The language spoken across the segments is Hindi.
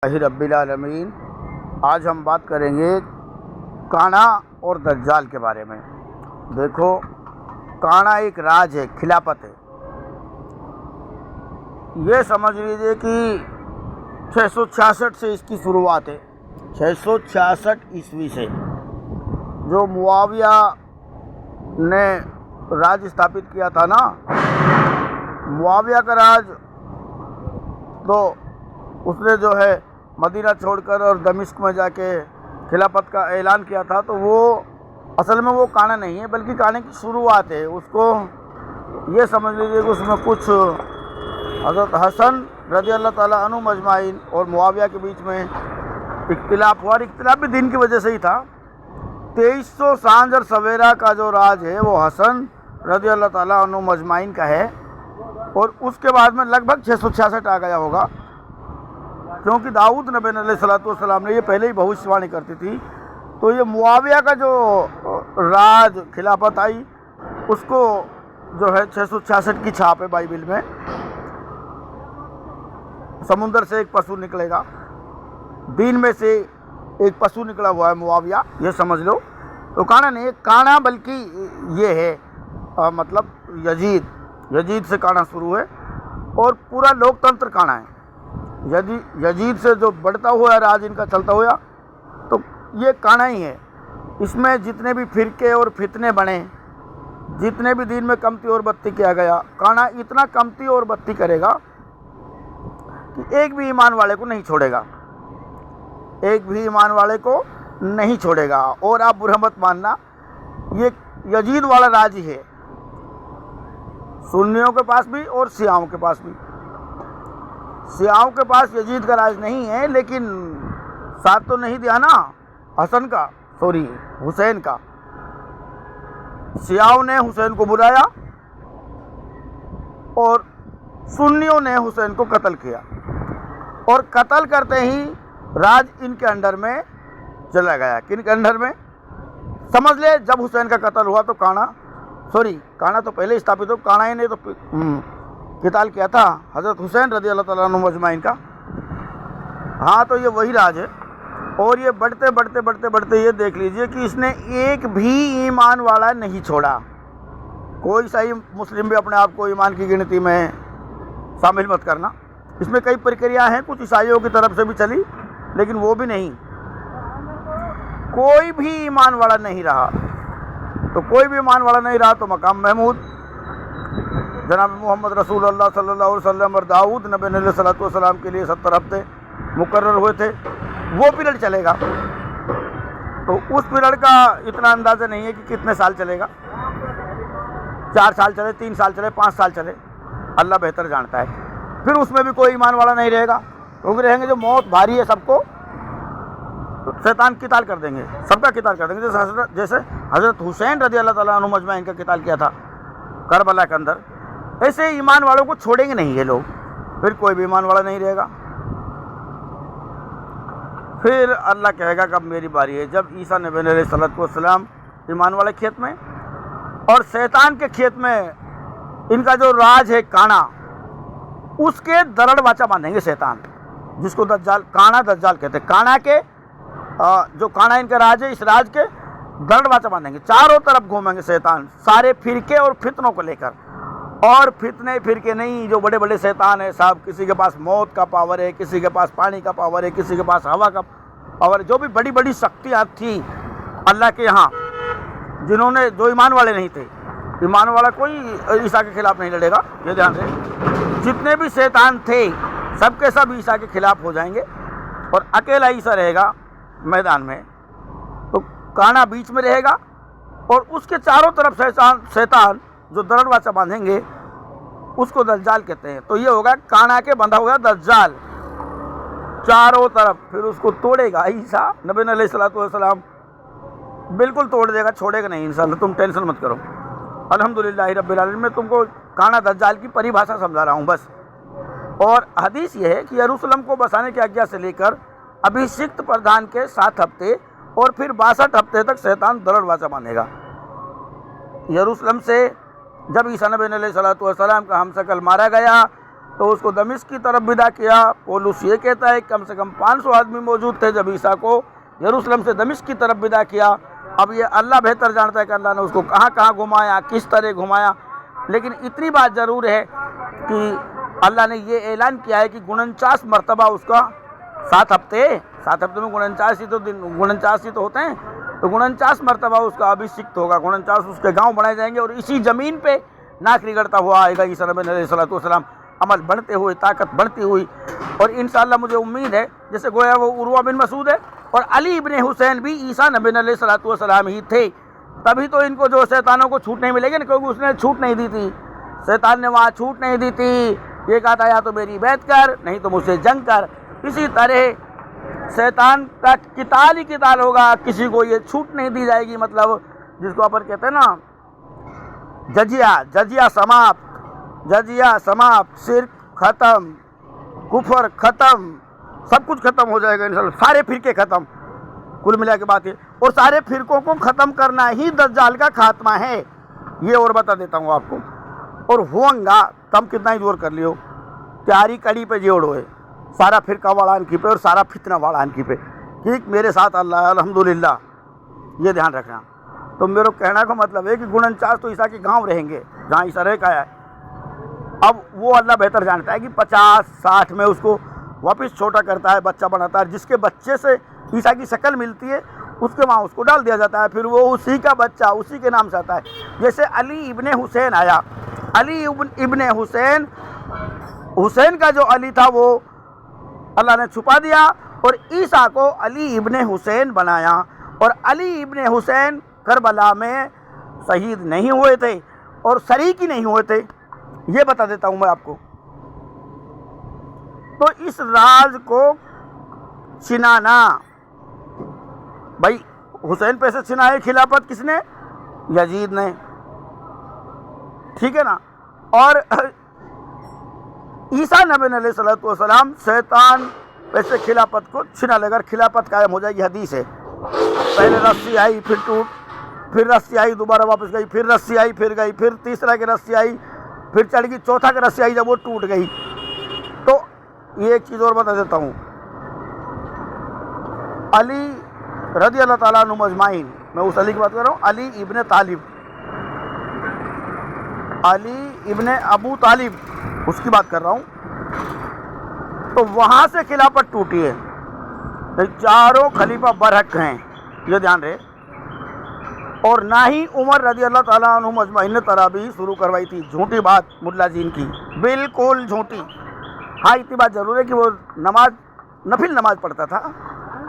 रब्बिल आलमीन। आज हम बात करेंगे काना और दज्जाल के बारे में। देखो, काना एक राज है, खिलाफत है। ये समझ लीजिए कि 666 से इसकी शुरुआत है। 666 ईस्वी से जो मुआविया ने राज स्थापित किया था ना, मुआविया का राज, तो उसने जो है मदीना छोड़कर और दमिश्क में जाके खिलाफत का ऐलान किया था। तो वो असल में वो काना नहीं है, बल्कि काने की शुरुआत है। उसको ये समझ लीजिए कि उसमें कुछ हज़रत हसन रज़ी अल्लाह ताला अन्हु मजमाइन और मुआविया के बीच में इख्तिलाफ हुआ, और इख्तिलाफ भी दीन की वजह से ही था। 2300 सांझ और सवेरा का जो राज है वो हसन रज़ी अल्लाह ताला अन्हु मजमाइन का है, और उसके बाद में लगभग 666 आ गया होगा, क्योंकि दाऊद नबी अलैहिस्सलाम ने ये पहले ही भविष्यवाणी करती थी। तो ये मुआविया का जो राज खिलाफत आई, उसको जो है 666 की छाप है बाइबिल में। समुंदर से एक पशु निकलेगा, दीन में से एक पशु निकला हुआ है मुआविया, ये समझ लो। तो काना नहीं, काना बल्कि ये है मतलब यजीद से काना शुरू है, और पूरा लोकतंत्र काना है। यजीद से जो बढ़ता हुआ राज इनका चलता हुआ, तो ये काना ही है। इसमें जितने भी फिरके और फितने बने, जितने भी दीन में कमती और बत्ती किया गया, काना इतना कमती और बत्ती करेगा कि एक भी ईमान वाले को नहीं छोड़ेगा, एक भी ईमान वाले को नहीं छोड़ेगा। और आप बुरा मत मानना, ये यजीद वाला राज ही है, सुन्नियों के पास भी और शियाओं के पास भी। शियाओं के पास यजीद का राज नहीं है, लेकिन साथ तो नहीं दिया ना हुसैन का। शियाओं ने हुसैन को बुलाया और सुन्नियों ने हुसैन को कत्ल किया, और कत्ल करते ही राज इनके अंडर में चला गया। किनके अंडर में? समझ ले, जब हुसैन का कत्ल हुआ तो काना तो पहले स्थापित हो, काना ही ने तो किताल किया था हज़रत हुसैन रज़ी अल्लाह ताला अन्हु मजमाइन का। हाँ, तो ये वही राज है। और ये बढ़ते ये देख लीजिए कि इसने एक भी ईमान वाला नहीं छोड़ा। कोई सही मुस्लिम भी अपने आप को ईमान की गिनती में शामिल मत करना। इसमें कई प्रक्रिया हैं, कुछ ईसाइयों की तरफ से भी चली, लेकिन वो भी नहीं, कोई भी ईमान वाला नहीं रहा। तो कोई भी ईमान वाला नहीं रहा तो मकाम महमूद जनाब मोहम्मद रसूलुल्लाह सल्लल्लाहु अलैहि वसल्लम और दाऊद नबी अलैहिस्सलाम के लिए 70 हफ्ते मुकर्रर हुए थे, वो पीरियड चलेगा। तो उस पीरियड का इतना अंदाज़ा नहीं है कि कितने साल चलेगा, 4 साल चले, 3 साल चले, 5 साल चले, अल्लाह बेहतर जानता है। फिर उसमें भी कोई ईमान वाला नहीं रहेगा, क्योंकि रहेंगे जो मौत भारी है सबको, शैतान किताल कर देंगे, सबका किताल कर देंगे। जैसे हज़रत हुसैन रज़ी अल्लाह ताला अन्हु मजमाइन का किताल किया था करबला के अंदर, ऐसे ईमान वालों को छोड़ेंगे नहीं ये लोग। फिर कोई भी ईमान वाला नहीं रहेगा। फिर अल्लाह कहेगा कब मेरी बारी है, जब ईसा नबी अलैहिस्सलाम ईमान वाले खेत में और शैतान के खेत में इनका जो राज है काना, उसके दरड़ वाचा बांधेंगे शैतान, जिसको दज्जाल कहते हैं। काना के जो काना इनका राज है, इस राज के दरड़ वाचा बांधेंगे, चारों तरफ घूमेंगे शैतान, सारे फिरके और फितनों को लेकर। और फितने फिरके नहीं, जो बड़े बड़े शैतान है साहब, किसी के पास मौत का पावर है, किसी के पास पानी का पावर है, किसी के पास हवा का पावर है, जो भी बड़ी बड़ी शक्तियाँ थी अल्लाह के यहाँ, जिन्होंने, जो ईमान वाले नहीं थे। ईमान वाला कोई ईसा के खिलाफ नहीं लड़ेगा, ये ध्यान रहे। जितने भी शैतान थे सबके सब ईसा के खिलाफ हो जाएंगे, और अकेला ईसा रहेगा मैदान में। तो काना बीच में रहेगा, और उसके चारों तरफ शैतान जो दरड़ वाचा बांधेंगे, उसको दज्जाल कहते हैं। तो ये होगा काना के बंधा हुआ दज्जाल चारों तरफ। फिर उसको तोड़ेगा ईसा नबी अलैहिस्सलाम, बिल्कुल तोड़ देगा, छोड़ेगा नहीं इंशाअल्लाह, तुम टेंशन मत करो। अल्हम्दुलिल्लाह रब्बिल आलमीन। मैं तुमको काना दज्जाल की परिभाषा समझा रहा हूँ बस। और हदीस ये है कि यरूशलेम को बसाने की आज्ञा से लेकर अभिषिक्त प्रधान के 7 हफ्ते और फिर 62 हफ्ते तक शैतान दरड़ वाचा बांधेगा। यरूशलेम से जब ईसा नबी अलैहिस्सलाम का हमशक्ल मारा गया, तो उसको दमिश्क की तरफ विदा किया। पौलुस ये कहता है कम से कम 500 आदमी मौजूद थे जब ईसा को यरूशलेम से दमिश्क की तरफ विदा किया। अब ये अल्लाह बेहतर जानता है कि अल्लाह ने उसको कहाँ कहाँ घुमाया, किस तरह घुमाया। लेकिन इतनी बात ज़रूर है कि अल्लाह ने ये ऐलान किया है कि 49 मरतबा उसका 7 हफ्ते में 49 ही तो होते हैं, तो 49 मरतबा उसका अभिषिक्त होगा, 49 उसके गांव बनाए जाएंगे और इसी ज़मीन पे नाक रिगड़ता हुआ आएगा ईसा नबी अलैहिस्सलाम, अमल बढ़ते हुए, ताकत बढ़ती हुई। और इंशाअल्लाह मुझे उम्मीद है, जैसे गोया वो उर्वा बिन मसूद है और अली इब्ने हुसैन भी ईसा नबी अलैहिस्सलाम ही थे, तभी तो इनको जो शैतानों को छूट नहीं मिलेगी ना, क्योंकि उसने छूट नहीं दी थी, शैतान ने वहाँ छूट नहीं दी थी। ये कहा था या तो मेरी बैत कर, नहीं तो मुझसे जंग कर। इसी तरह शैतान का किताल ही किताल होगा, किसी को ये छूट नहीं दी जाएगी। मतलब जिसको अपन कहते हैं ना जजिया समाप्त, शिर्क खत्म, कुफर खत्म, सब कुछ खत्म हो जाएगा इंशाल्लाह, सारे फिरके खत्म। कुल मिला के बात है, और सारे फिरकों को ख़त्म करना ही दज्जाल का खात्मा है। ये और बता देता हूँ आपको। और होंगा तम कितना ही जोर कर लियो, त्यारी कड़ी पे जोड़ो है, सारा फिरका वाड़ान की पे और सारा फितना वाड़ान की पे। ठीक मेरे साथ अल्लाह है, अल्हम्दुलिल्लाह, ये ध्यान रखना। तो मेरे कहना का मतलब है कि 49 तो ईसा के गांव रहेंगे जहाँ ईसा रह का है। अब वो अल्लाह बेहतर जानता है कि 50-60 में उसको वापस छोटा करता है, बच्चा बनाता है, जिसके बच्चे से ईसा की शक्ल मिलती है उसके वहाँ उसको डाल दिया जाता है, फिर वो उसी का बच्चा उसी के नाम से आता है। जैसे अली इब्ने हुसैन आया, अली इब्ने हुसैन का जो अली था वो अल्लाह ने छुपा दिया और ईसा को अली इब्ने हुसैन बनाया। और अली इब्ने हुसैन करबला में शहीद नहीं हुए थे और शरीक ही नहीं हुए थे, ये बता देता हूँ मैं आपको। तो इस राज को छिनाना, भाई हुसैन पे से छिनाई खिलाफत किसने? यजीद ने, ठीक है ना। और ईसा नबी अलैहिस्सलाम शैतान वैसे खिलाफत को छिना लेकर खिलाफत कायम हो जाएगी। हदीस है, पहले रस्सी आई फिर टूट, फिर रस्सी आई दोबारा वापस गई, फिर रस्सी आई फिर गई, फिर तीसरा की रस्सी आई फिर चढ़ गई, चौथा की रस्सी आई जब वो टूट गई। तो ये एक चीज़ और बता देता हूँ, अली रज़ी अल्लाह ताला अन्हु अजमाइन, मैं उस अली की बात कर रहा हूँ, अली इब्ने तालिब, अली इब्ने अबू तालिब, उसकी बात कर रहा हूँ। तो वहाँ से खिलाफत टूटी है, तो चारों खलीफा बरहक हैं, ये ध्यान रहे। और ना ही उमर रज़ी अल्लाह ताला अन्हु अजमाइन ने तराबी शुरू करवाई थी, झूठी बात मुल्ला जीन की, बिल्कुल झूठी। हाँ इतनी बात ज़रूर है कि वो नमाज नफिल नमाज पढ़ता था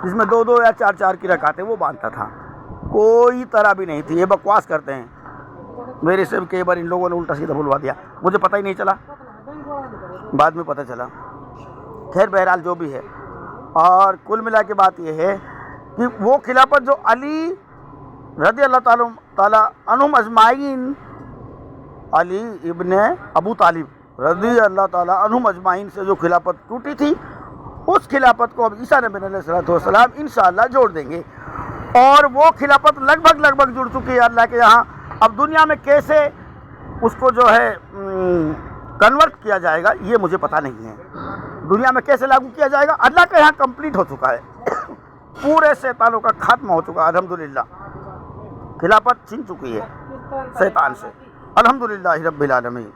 जिसमें 2-2 या 4-4 की रकातें वो बांधता था, कोई तराबी नहीं थी। ये बकवास करते हैं, मेरे से कई बार इन लोगों ने उल्टा सीधा बुलवा दिया, मुझे पता ही नहीं चला, बाद में पता चला। खैर बहरहाल जो भी है, और कुल मिला के बात यह है कि वो खिलाफत जो अली रज़ी अल्लाह ताला अन्हु अजमाइन, अली इब्ने अबू तालिब रज़ी अल्लाह ताला अन्हु अजमाइन से जो खिलाफत टूटी थी, उस खिलाफत को अब ईसा नबी अलैहिस्सलाम इंशाअल्लाह जोड़ देंगे। और वो खिलाफत लगभग जुड़ चुकी है अल्लाह के यहाँ। अब दुनिया में कैसे उसको जो है कन्वर्ट किया जाएगा ये मुझे पता नहीं है, दुनिया में कैसे लागू किया जाएगा, अल्लाह के यहाँ कंप्लीट हो चुका है। पूरे शैतानों का खात्मा हो चुका है अल्हम्दुलिल्लाह, खिलाफत छीन चुकी है शैतान से, अल्हम्दुलिल्लाह रब्बिल आलमीन।